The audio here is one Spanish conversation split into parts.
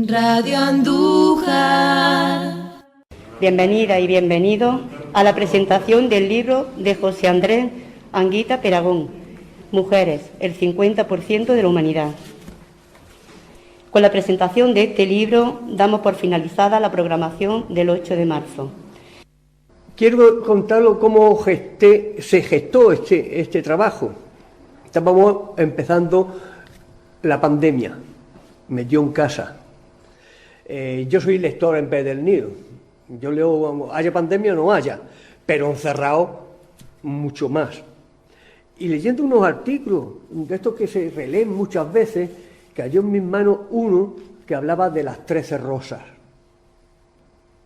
Radio Andújar. Bienvenida y bienvenido a la presentación del libro de José Andrés Anguita Peragón, Mujeres, el 50% de la humanidad. Con la presentación de este libro damos por finalizada la programación del 8 de marzo. Quiero contarlo cómo se gestó este trabajo. Estábamos empezando la pandemia, me dio en casa. Yo soy lector en Pedernero. Yo leo, haya pandemia o no haya, pero encerrado mucho más. Y leyendo unos artículos de estos que se releen muchas veces, cayó en mis manos uno que hablaba de las 13 rosas.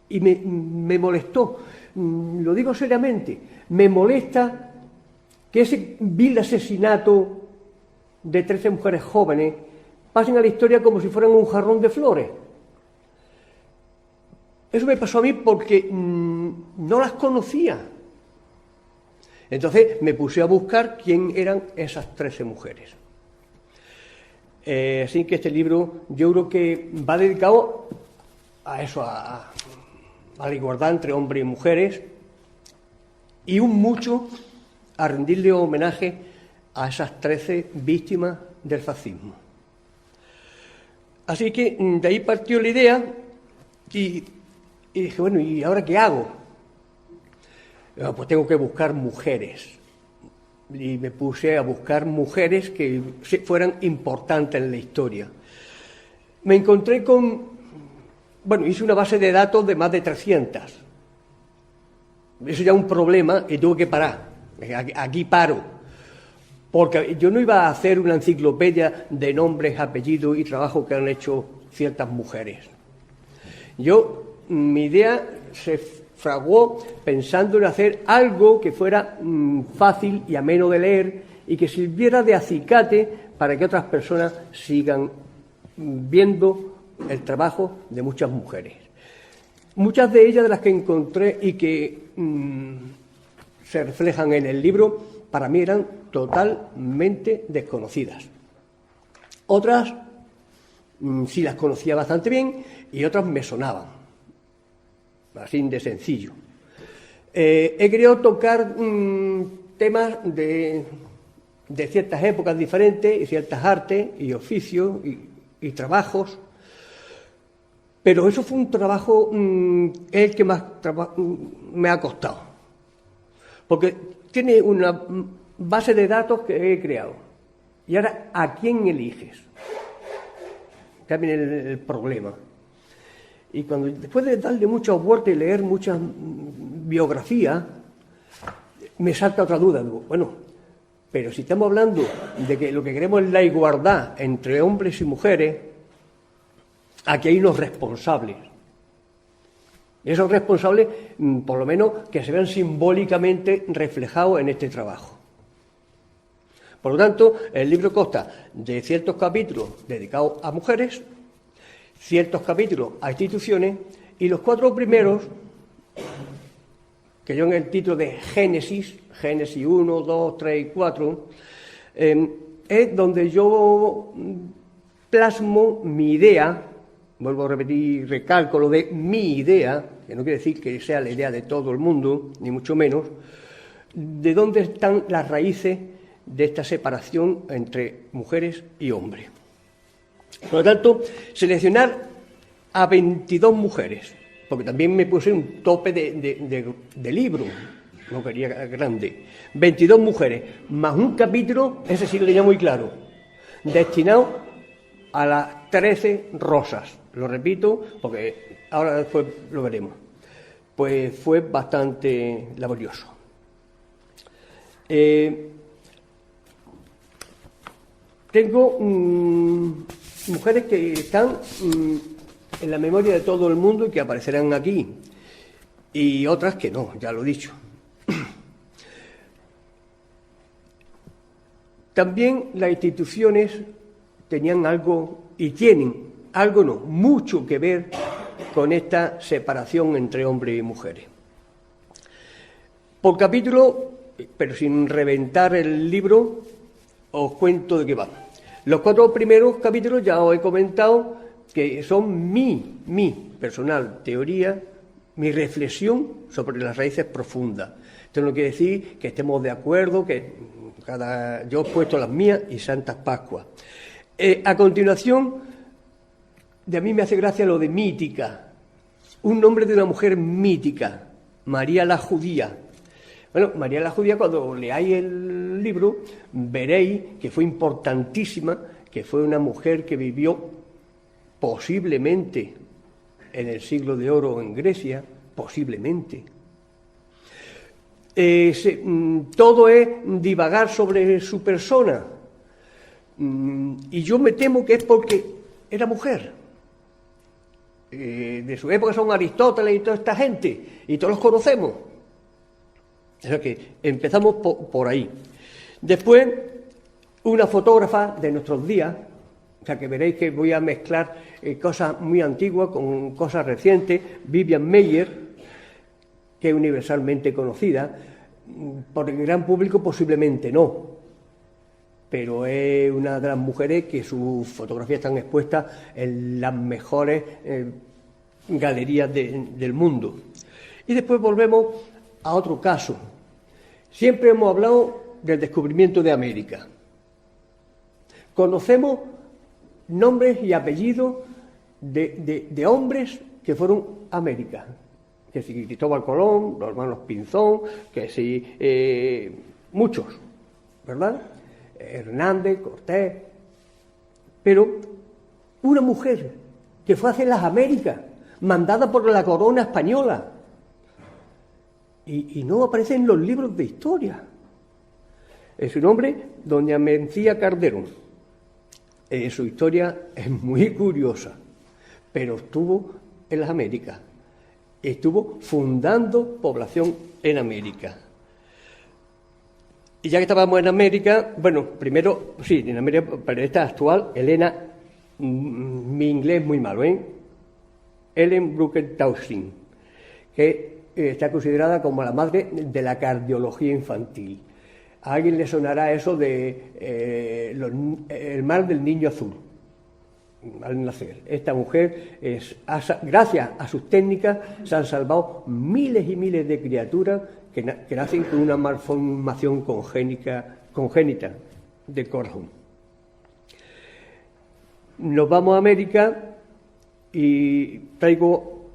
Y me molestó, lo digo seriamente, me molesta que ese vil asesinato de 13 mujeres jóvenes pasen a la historia como si fueran un jarrón de flores. Eso me pasó a mí porque no las conocía. Entonces me puse a buscar quién eran esas 13 mujeres. Así que este libro yo creo que va dedicado a eso, a la igualdad entre hombres y mujeres, y mucho a rendirle homenaje a esas 13 víctimas del fascismo. Así que de ahí partió la idea y dije, bueno, ¿y ahora qué hago? Pues tengo que buscar mujeres. Y me puse a buscar mujeres que fueran importantes en la historia. Me encontré hice una base de datos de más de 300. Eso ya es un problema y tuve que parar. Aquí paro. Porque yo no iba a hacer una enciclopedia de nombres, apellidos y trabajos que han hecho ciertas mujeres. Mi idea se fraguó pensando en hacer algo que fuera fácil y ameno de leer y que sirviera de acicate para que otras personas sigan viendo el trabajo de muchas mujeres. Muchas de ellas de las que encontré y que se reflejan en el libro, para mí eran totalmente desconocidas. Otras sí las conocía bastante bien y otras me sonaban. Así de sencillo. He querido tocar temas de ciertas épocas diferentes y ciertas artes y oficios y trabajos, pero eso fue un trabajo el que más me ha costado, porque tiene una base de datos que he creado. Y ahora, ¿a quién eliges? También el problema. Y después de darle muchas vueltas y leer muchas biografías, me salta otra duda. Digo, bueno, pero si estamos hablando de que lo que queremos es la igualdad entre hombres y mujeres, aquí hay unos responsables. Y esos responsables, por lo menos, que se vean simbólicamente reflejados en este trabajo. Por lo tanto, el libro consta de ciertos capítulos dedicados a mujeres, ciertos capítulos a instituciones, y los 4 primeros, que llevan el título de Génesis 1, 2, 3 y 4, es donde yo plasmo mi idea, vuelvo a repetir, recalco lo de mi idea, que no quiere decir que sea la idea de todo el mundo, ni mucho menos, de dónde están las raíces de esta separación entre mujeres y hombres. Por lo tanto, seleccionar a 22 mujeres, porque también me puse un tope de libro, no quería grande. 22 mujeres, más un capítulo, ese sí lo tenía muy claro, destinado a las 13 rosas. Lo repito, porque ahora después lo veremos. Pues fue bastante laborioso. Tengo mujeres que están en la memoria de todo el mundo y que aparecerán aquí, y otras que no, ya lo he dicho. También las instituciones tenían algo, y tienen algo no, mucho que ver con esta separación entre hombres y mujeres. Por capítulo, pero sin reventar el libro, os cuento de qué va. Los 4 primeros capítulos ya os he comentado que son mi personal teoría, mi reflexión sobre las raíces profundas. Esto no quiere decir que estemos de acuerdo, que yo he puesto las mías y Santas Pascuas. A continuación, de a mí me hace gracia lo de mítica, un nombre de una mujer mítica, María la Judía. Bueno, María la Judía, cuando leáis el libro, veréis que fue importantísima, que fue una mujer que vivió posiblemente en el siglo de oro en Grecia, posiblemente. Todo es divagar sobre su persona, y yo me temo que es porque era mujer. De su época son Aristóteles y toda esta gente, y todos los conocemos. O sea que empezamos por ahí. Después, una fotógrafa de nuestros días, o sea que veréis que voy a mezclar cosas muy antiguas con cosas recientes, Vivian Maier, que es universalmente conocida, por el gran público posiblemente no, pero es una de las mujeres que sus fotografías están expuestas en las mejores galerías del mundo. Y después volvemos a otro caso. Siempre hemos hablado del descubrimiento de América. Conocemos nombres y apellidos de hombres que fueron a América. Que si Cristóbal Colón, los hermanos Pinzón, que si muchos, ¿verdad? Hernández, Cortés. Pero una mujer que fue hacia las Américas, mandada por la corona española, y no aparece en los libros de historia. Su nombre, doña Mencía Calderón. Su historia es muy curiosa, pero estuvo en las Américas. Estuvo fundando población en América. Y ya que estábamos en América, bueno, primero, sí, en América, pero esta actual, Elena, mi inglés es muy malo, Ellen Brooker Townsend, que está considerada como la madre de la cardiología infantil. A alguien le sonará eso de el mal del niño azul al nacer. Esta mujer, gracias a sus técnicas, se han salvado miles y miles de criaturas que nacen con una malformación congénita del corazón. Nos vamos a América y traigo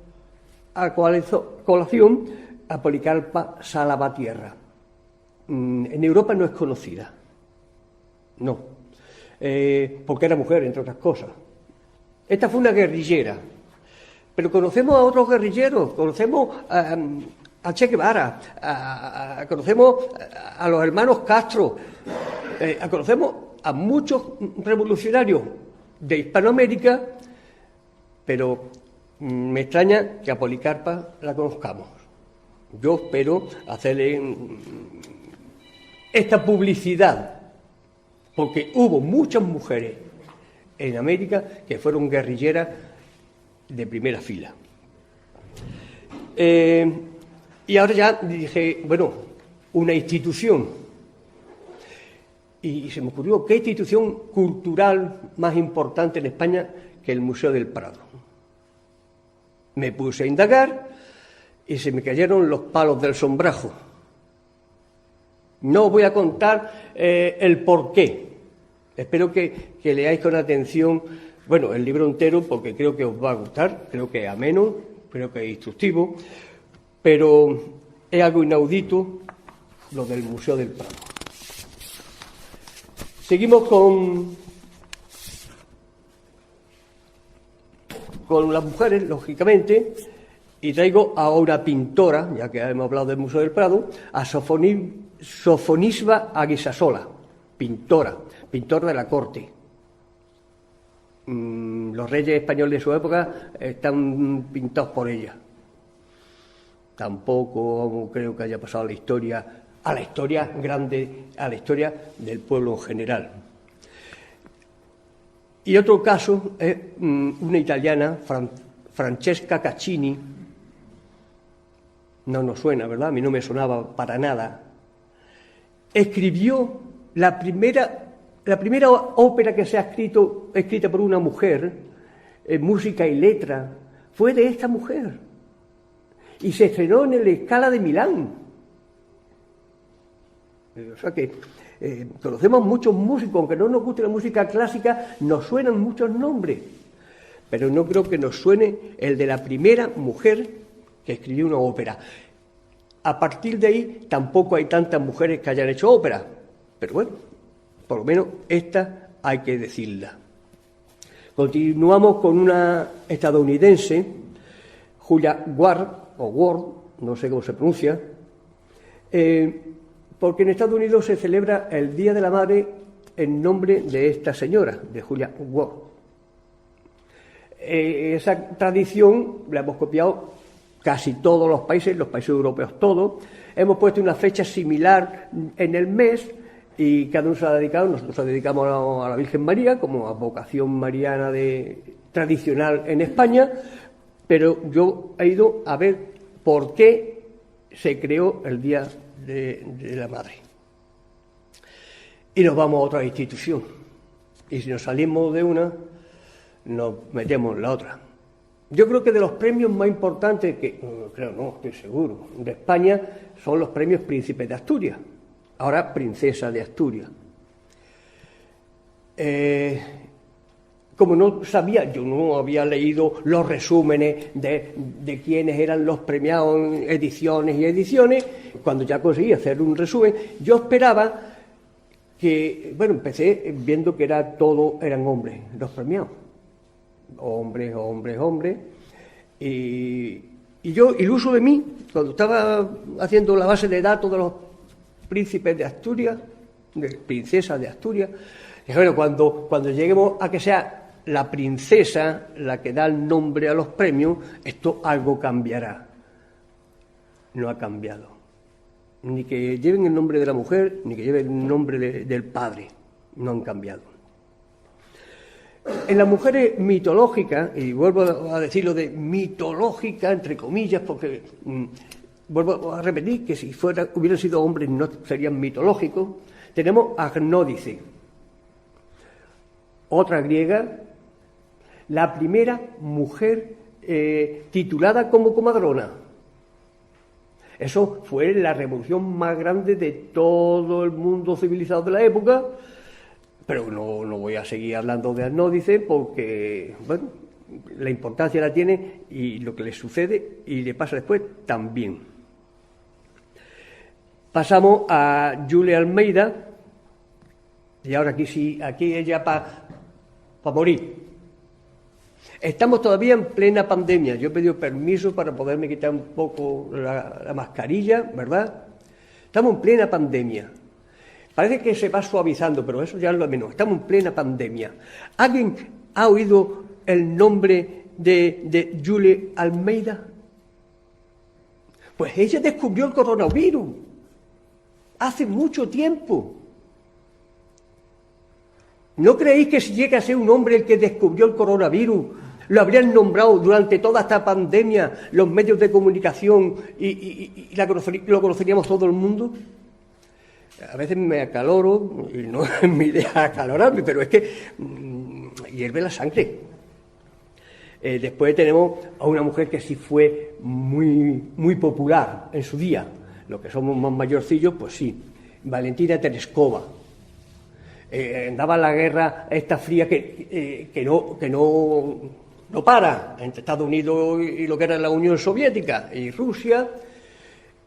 a colación a Policarpa Salvatierra. En Europa no es conocida, no, porque era mujer, entre otras cosas. Esta fue una guerrillera, pero conocemos a otros guerrilleros, conocemos a Che Guevara, conocemos a los hermanos Castro, conocemos a muchos revolucionarios de Hispanoamérica, pero me extraña que a Policarpa la conozcamos. Yo espero hacerle esta publicidad, porque hubo muchas mujeres en América que fueron guerrilleras de primera fila. Y ahora ya dije, bueno, una institución. Y se me ocurrió, ¿qué institución cultural más importante en España que el Museo del Prado? Me puse a indagar y se me cayeron los palos del sombrajo. No os voy a contar el porqué. Espero que leáis con atención, bueno, el libro entero, porque creo que os va a gustar, creo que es ameno, creo que es instructivo, pero es algo inaudito lo del Museo del Prado. Seguimos con las mujeres, lógicamente, y traigo a una pintora, ya que hemos hablado del Museo del Prado, a Sofonisba Aguisasola, pintora de la corte. Los reyes españoles de su época están pintados por ella. Tampoco creo que haya pasado a la historia grande, a la historia del pueblo en general. Y otro caso es una italiana, Francesca Caccini. No nos suena, ¿verdad? A mí no me sonaba para nada. Escribió la primera ópera que se ha escrita por una mujer, música y letra, fue de esta mujer. Y se estrenó en la Scala de Milán. O sea que conocemos muchos músicos, aunque no nos guste la música clásica, nos suenan muchos nombres. Pero no creo que nos suene el de la primera mujer que escribió una ópera. A partir de ahí tampoco hay tantas mujeres que hayan hecho ópera. Pero bueno, por lo menos esta hay que decirla. Continuamos con una estadounidense, Julia Ward, o Ward, no sé cómo se pronuncia, porque en Estados Unidos se celebra el Día de la Madre en nombre de esta señora, de Julia Ward. Esa tradición la hemos copiado casi todos los países europeos todos. Hemos puesto una fecha similar en el mes y cada uno se ha dedicado. Nosotros nos dedicamos a la Virgen María como advocación mariana tradicional en España, pero yo he ido a ver por qué se creó el Día de la Madre. Y nos vamos a otra institución. Y si nos salimos de una, nos metemos en la otra. Yo creo que de los premios más importantes, estoy seguro, de España, son los premios Príncipe de Asturias, ahora Princesa de Asturias. Como no sabía, yo no había leído los resúmenes de quiénes eran los premiados en ediciones y ediciones, cuando ya conseguí hacer un resumen, yo esperaba que, empecé viendo que eran hombres los premiados. Hombres. Y yo, iluso de mí, cuando estaba haciendo la base de datos de los príncipes de Asturias, de princesas de Asturias, dije, cuando lleguemos a que sea la princesa la que da el nombre a los premios, esto algo cambiará. No ha cambiado. Ni que lleven el nombre de la mujer, ni que lleven el nombre del padre. No han cambiado. En las mujeres mitológicas, y vuelvo a decirlo de mitológica, entre comillas, porque vuelvo a repetir que si hubieran sido hombres no serían mitológicos, tenemos a Gnódice, otra griega, la primera mujer titulada como comadrona. Eso fue la revolución más grande de todo el mundo civilizado de la época. Pero no voy a seguir hablando de Gnódice porque, la importancia la tiene y lo que le sucede y le pasa después también. Pasamos a Julia Almeida, y ahora aquí ella para morir. Estamos todavía en plena pandemia. Yo he pedido permiso para poderme quitar un poco la mascarilla, ¿verdad? Estamos en plena pandemia. Parece que se va suavizando, pero eso ya es lo menos. Estamos en plena pandemia. ¿Alguien ha oído el nombre de Julia Almeida? Pues ella descubrió el coronavirus hace mucho tiempo. ¿No creéis que si llega a ser un hombre el que descubrió el coronavirus, lo habrían nombrado durante toda esta pandemia los medios de comunicación y lo conoceríamos todo el mundo? A veces me acaloro, y no es mi idea acalorarme, pero es que hierve la sangre. Después tenemos a una mujer que sí fue muy popular en su día. Los que somos más mayorcillos, pues sí. Valentina Tereskova. Andaba en la guerra esta fría que no para entre Estados Unidos y lo que era la Unión Soviética y Rusia.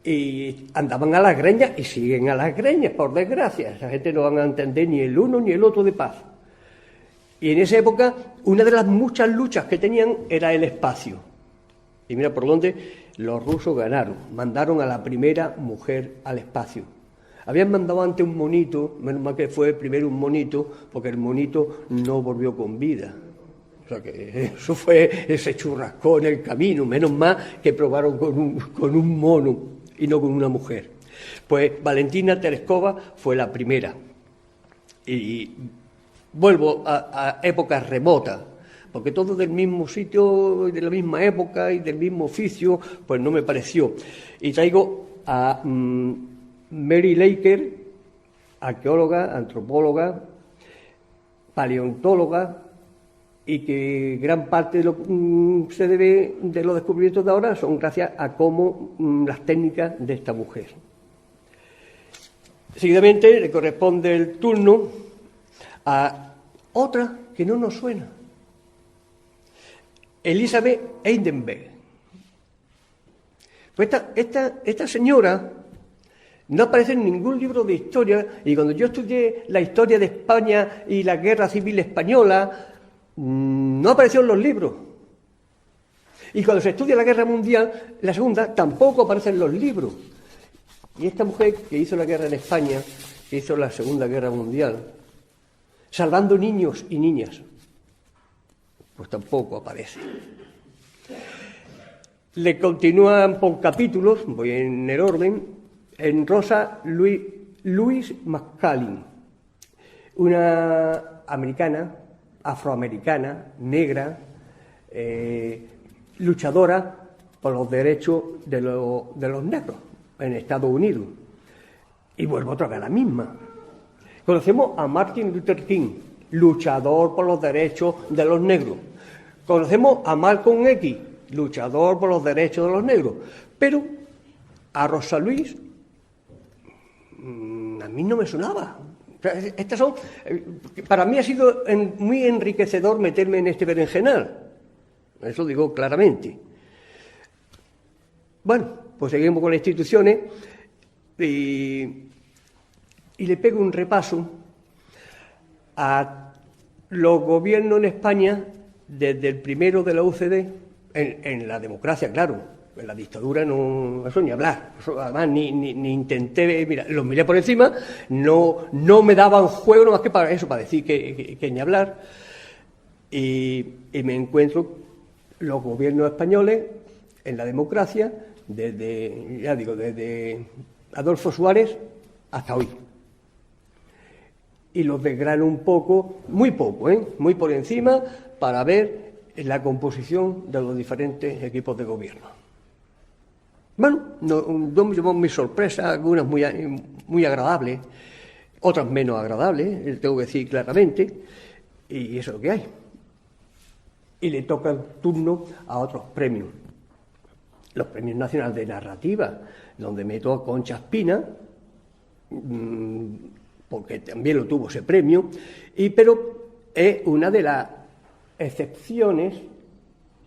Y andaban a las greñas y siguen a las greñas, por desgracia. Esa gente no van a entender ni el uno ni el otro de paz. Y en esa época, una de las muchas luchas que tenían era el espacio. Y mira por dónde los rusos ganaron. Mandaron a la primera mujer al espacio. Habían mandado antes un monito, menos mal que fue primero un monito, porque el monito no volvió con vida. O sea que eso fue, ese churrascó en el camino, menos mal que probaron con un mono y no con una mujer. Pues Valentina Tereskova fue la primera. Y vuelvo a épocas remotas, porque todo del mismo sitio, de la misma época y del mismo oficio, pues no me pareció. Y traigo a Mary Laker, arqueóloga, antropóloga, paleontóloga, y que gran parte de lo se debe de los descubrimientos de ahora son gracias a cómo las técnicas de esta mujer. Seguidamente le corresponde el turno a otra que no nos suena, Elizabeth Eidenberg. Pues esta señora no aparece en ningún libro de historia, y cuando yo estudié la historia de España y la Guerra Civil Española, no apareció en los libros. Y cuando se estudia la Guerra Mundial, la Segunda, tampoco aparece en los libros. Y esta mujer que hizo la guerra en España, que hizo la Segunda Guerra Mundial, salvando niños y niñas, pues tampoco aparece. Le continúan por capítulos, voy en el orden, en Rosa Louise McCallin, una americana, afroamericana, negra, luchadora por los derechos de los negros en Estados Unidos. Y vuelvo otra vez a la misma. Conocemos a Martin Luther King, luchador por los derechos de los negros. Conocemos a Malcolm X, luchador por los derechos de los negros. Pero a Rosa Louise, a mí no me sonaba. Estas son, para mí ha sido muy enriquecedor meterme en este berenjenal. Eso lo digo claramente. Bueno, pues seguimos con las instituciones y le pego un repaso a los gobiernos en España desde el primero de la UCD, en la democracia, claro. En la dictadura no, eso ni hablar, eso, además ni intenté, mira, los miré por encima, no me daban juego no más que para eso, para decir que ni hablar, y me encuentro los gobiernos españoles en la democracia desde Adolfo Suárez hasta hoy. Y los desgrano un poco, muy poco, muy por encima, para ver la composición de los diferentes equipos de gobierno. Bueno, no me llevó mi sorpresa, algunas muy agradables, otras menos agradables, tengo que decir claramente, y eso es lo que hay. Y le toca el turno a otros premios. Los premios nacionales de narrativa, donde meto a Concha Espina, porque también lo tuvo ese premio, pero es una de las excepciones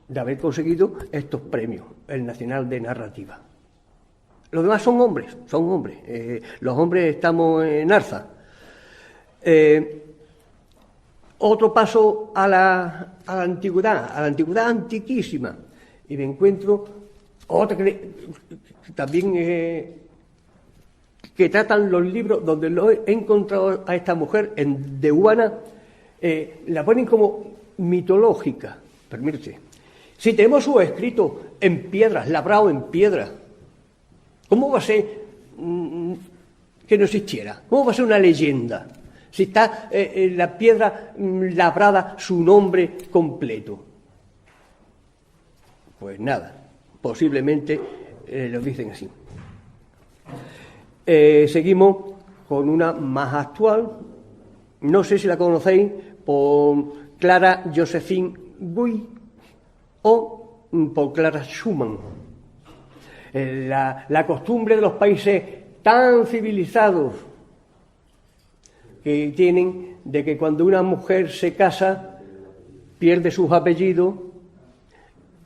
de haber conseguido estos premios, el Nacional de Narrativa. Los demás son hombres. Los hombres estamos en alza. Otro paso a la antigüedad antiquísima, y me encuentro otra que también que tratan los libros donde lo he encontrado a esta mujer en Dehuana, la ponen como mitológica. Permítese. Si tenemos su escrito en piedras, labrado en piedra, ¿cómo va a ser que no existiera? ¿Cómo va a ser una leyenda? Si está en la piedra labrada su nombre completo. Pues nada, posiblemente lo dicen así. Seguimos con una más actual, no sé si la conocéis, por Clara Josephine Guy o por Clara Schumann. La costumbre de los países tan civilizados que tienen de que cuando una mujer se casa pierde sus apellidos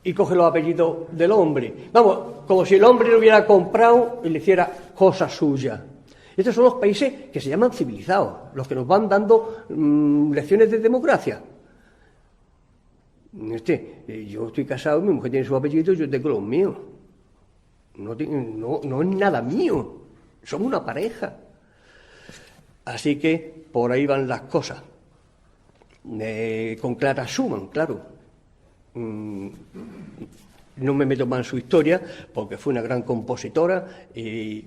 y coge los apellidos del hombre. Vamos, como si el hombre lo hubiera comprado y le hiciera cosa suya. Estos son los países que se llaman civilizados, los que nos van dando lecciones de democracia. Yo estoy casado, mi mujer tiene su apellido, yo tengo los míos. No es nada mío, somos una pareja. Así que por ahí van las cosas. Con Clara Schumann, claro. No me meto más en su historia porque fue una gran compositora y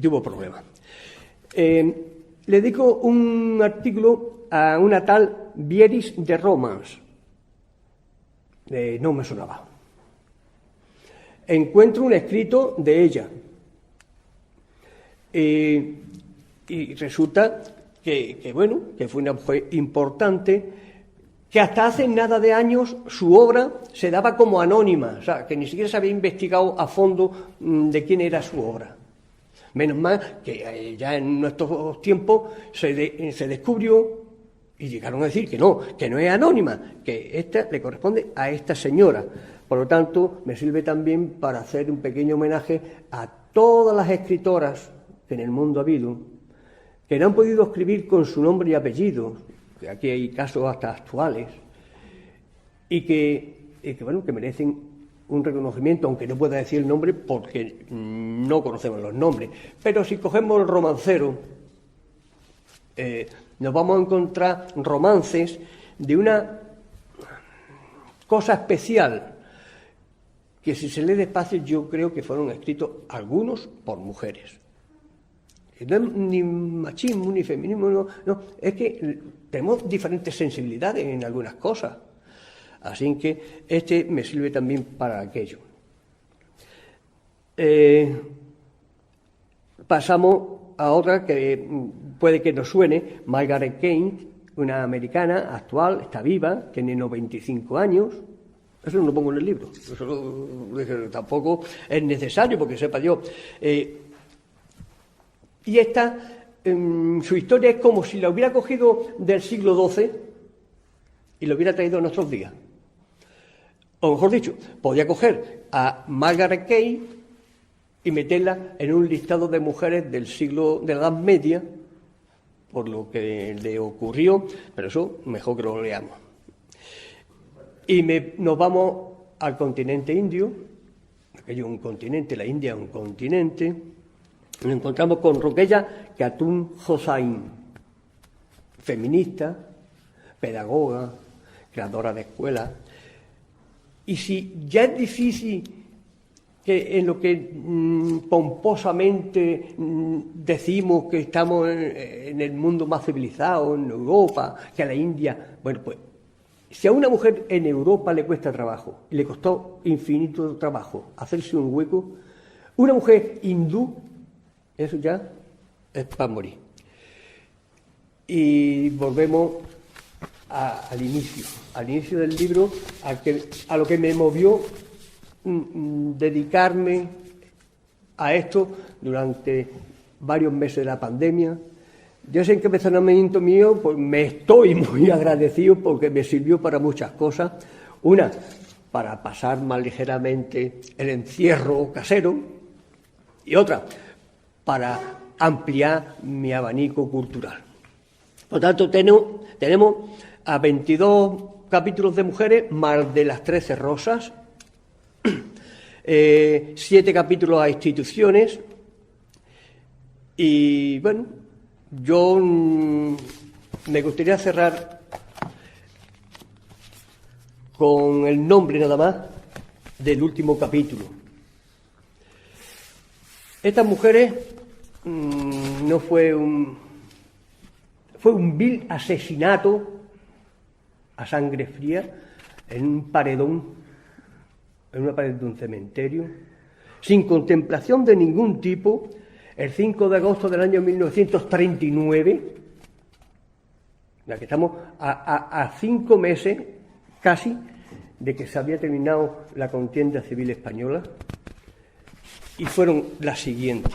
tuvo problemas. Le dedico un artículo a una tal Vieris de Romans. No me sonaba. Encuentro un escrito de ella y resulta que fue una mujer importante que hasta hace nada de años su obra se daba como anónima, o sea, que ni siquiera se había investigado a fondo de quién era su obra. Menos mal que ya en nuestros tiempos se descubrió y llegaron a decir que no es anónima, que esta le corresponde a esta señora. Por lo tanto, me sirve también para hacer un pequeño homenaje a todas las escritoras que en el mundo ha habido, que no han podido escribir con su nombre y apellido, que aquí hay casos hasta actuales, y que merecen un reconocimiento, aunque no pueda decir el nombre porque no conocemos los nombres. Pero si cogemos el romancero, nos vamos a encontrar romances de una cosa especial, que si se lee despacio yo creo que fueron escritos algunos por mujeres. No es ni machismo ni feminismo, no, es que tenemos diferentes sensibilidades en algunas cosas. Así que este me sirve también para aquello. Pasamos a otra que puede que nos suene, Margaret Kane, una americana actual, está viva, tiene 95 años. Eso no lo pongo en el libro, tampoco es necesario porque sepa yo. Y esta, su historia es como si la hubiera cogido del siglo XII y lo hubiera traído a nuestros días. O mejor dicho, podía coger a Margaret Kane y meterla en un listado de mujeres del siglo de la Edad Media, por lo que le ocurrió, pero eso mejor que lo leamos. Y nos vamos al continente indio, aquello es un continente, la India es un continente. Nos encontramos con Rokeya Khatun Hossain, feminista, pedagoga, creadora de escuelas. Y si ya es difícil que en lo que pomposamente decimos que estamos en el mundo más civilizado, en Europa, que a la India, bueno, pues si a una mujer en Europa le cuesta trabajo, y le costó infinito trabajo hacerse un hueco, una mujer hindú, eso ya es para morir. Y volvemos al inicio del libro, a lo que me movió dedicarme a esto durante varios meses de la pandemia. Yo sé que el razonamiento mío, pues me estoy muy agradecido porque me sirvió para muchas cosas. Una, para pasar más ligeramente el encierro casero, y otra, para ampliar mi abanico cultural. Por tanto, tenemos a 22 capítulos de mujeres, más de las 13 rosas, 7 capítulos a instituciones, y bueno, yo me gustaría cerrar con el nombre nada más del último capítulo. Estas mujeres no fue un vil asesinato a sangre fría en un paredón, en una pared de un cementerio, sin contemplación de ningún tipo, el 5 de agosto del año 1939, ya que estamos a 5 meses casi de que se había terminado la contienda civil española, y fueron las siguientes.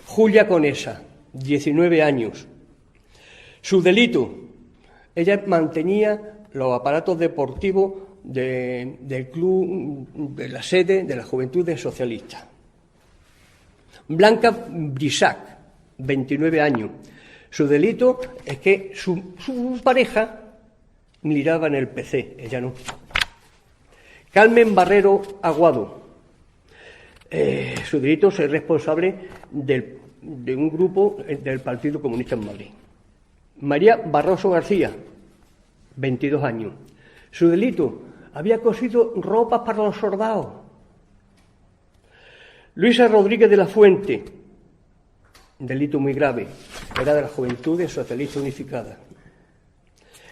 Julia Conesa, 19 años. Su delito, ella mantenía los aparatos deportivos del club, de la sede de la Juventudes Socialistas. Blanca Brisac, 29 años. Su delito es que su pareja militaba en el PC, ella no. Carmen Barrero Aguado, su delito es ser responsable de un grupo del Partido Comunista en Madrid. María Barroso García, 22 años. Su delito, había cosido ropas para los soldados. Luisa Rodríguez de la Fuente, delito muy grave, era de la Juventudes Socialistas Unificadas.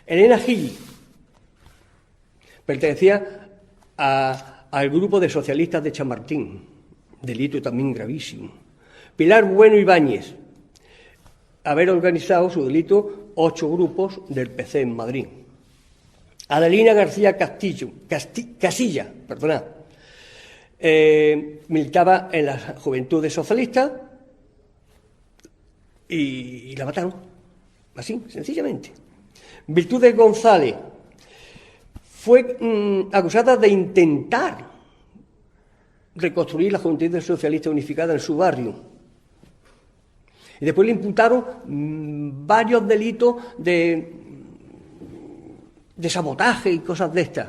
Elena Gil, pertenecía al grupo de socialistas de Chamartín, delito también gravísimo. Pilar Bueno Ibáñez, haber organizado su delito 8 grupos del PC en Madrid. Adelina García Casilla, perdonad, militaba en las Juventudes Socialistas y la mataron, así, sencillamente. Virtudes González fue acusada de intentar reconstruir la Juventud Socialista Unificada en su barrio. Y después le imputaron varios delitos de sabotaje y cosas de estas.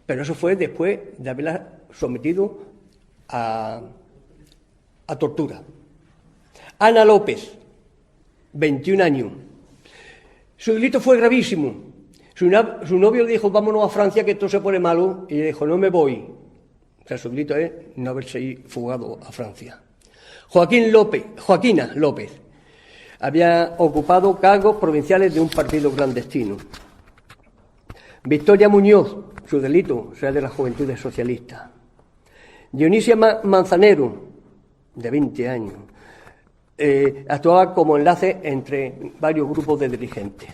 Pero eso fue después de haberla sometido a tortura. Ana López, 21 años. Su delito fue gravísimo. Su novio le dijo, vámonos a Francia, que esto se pone malo, y ella dijo, no me voy. O sea, su delito es no haberse fugado a Francia. Joaquina López había ocupado cargos provinciales de un partido clandestino. Victoria Muñoz, su delito será de las Juventudes Socialistas. Dionisia Manzanero, de 20 años, actuaba como enlace entre varios grupos de dirigentes.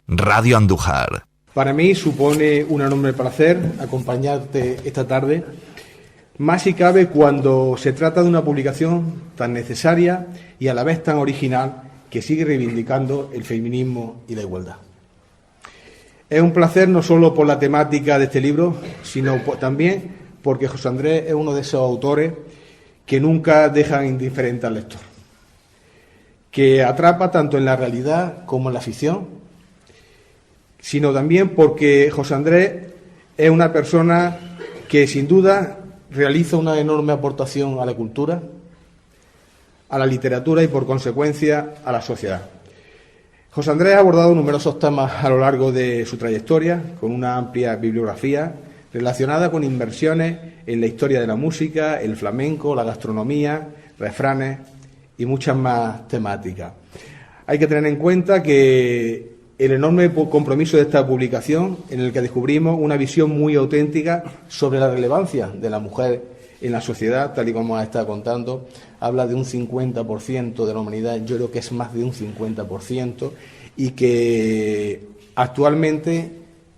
Radio Andújar. Para mí supone un enorme placer acompañarte esta tarde, más si cabe cuando se trata de una publicación tan necesaria y a la vez tan original que sigue reivindicando el feminismo y la igualdad. Es un placer no solo por la temática de este libro, sino también porque José Andrés es uno de esos autores que nunca dejan indiferente al lector, que atrapa tanto en la realidad como en la ficción, sino también porque José Andrés es una persona que sin duda realiza una enorme aportación a la cultura, a la literatura y por consecuencia a la sociedad. José Andrés ha abordado numerosos temas a lo largo de su trayectoria, con una amplia bibliografía relacionada con inversiones en la historia de la música, el flamenco, la gastronomía, refranes y muchas más temáticas. Hay que tener en cuenta que el enorme compromiso de esta publicación, en el que descubrimos una visión muy auténtica sobre la relevancia de la mujer en la sociedad, tal y como ha estado contando, habla de un 50% de la humanidad, yo creo que es más de un 50%, y que actualmente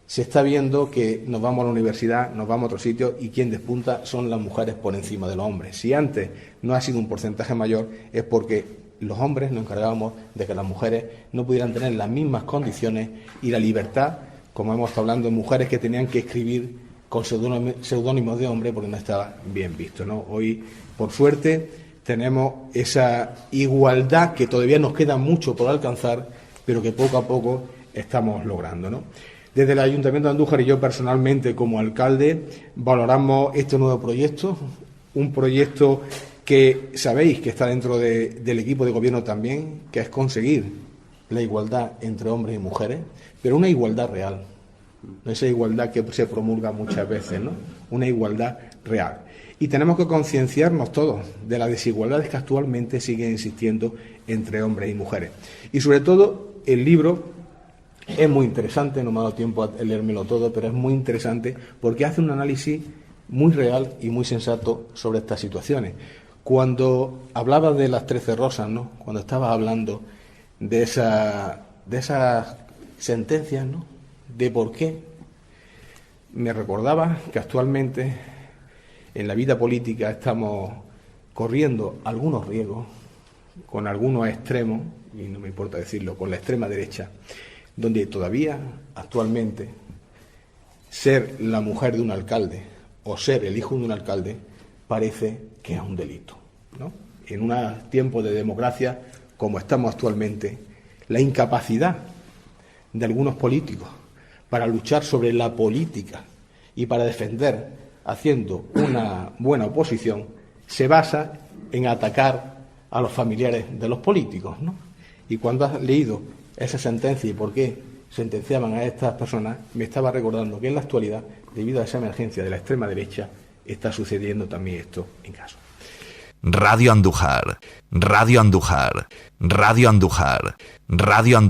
se está viendo que nos vamos a la universidad, nos vamos a otro sitio y quien despunta son las mujeres por encima de los hombres. Si antes no ha sido un porcentaje mayor es porque los hombres nos encargábamos de que las mujeres no pudieran tener las mismas condiciones y la libertad, como hemos estado hablando, de mujeres que tenían que escribir con seudónimos de hombre porque no estaba bien visto, ¿no? Hoy, por suerte, tenemos esa igualdad que todavía nos queda mucho por alcanzar, pero que poco a poco estamos logrando, ¿no? Desde el Ayuntamiento de Andújar y yo personalmente como alcalde valoramos este nuevo proyecto, un proyecto que sabéis que está dentro del equipo de gobierno también, que es conseguir la igualdad entre hombres y mujeres, pero una igualdad real, no esa igualdad que se promulga muchas veces, ¿no? Una igualdad real. Y tenemos que concienciarnos todos de las desigualdades que actualmente siguen existiendo entre hombres y mujeres. Y sobre todo, el libro es muy interesante, no me ha dado tiempo a leérmelo todo, pero es muy interesante porque hace un análisis muy real y muy sensato sobre estas situaciones. Cuando hablabas de las 13 rosas, ¿no? Cuando estabas hablando de esas sentencias, ¿no? De por qué, me recordaba que actualmente en la vida política estamos corriendo algunos riesgos con algunos extremos, y no me importa decirlo, con la extrema derecha, donde todavía actualmente ser la mujer de un alcalde o ser el hijo de un alcalde parece que es un delito, ¿no? En un tiempo de democracia como estamos actualmente, la incapacidad de algunos políticos para luchar sobre la política y para defender, haciendo una buena oposición, se basa en atacar a los familiares de los políticos, ¿no? Y cuando has leído esa sentencia y por qué sentenciaban a estas personas, me estaba recordando que en la actualidad, debido a esa emergencia de la extrema derecha, está sucediendo también esto en caso. Radio Andújar, Radio Andújar, Radio Andújar, Radio Andújar.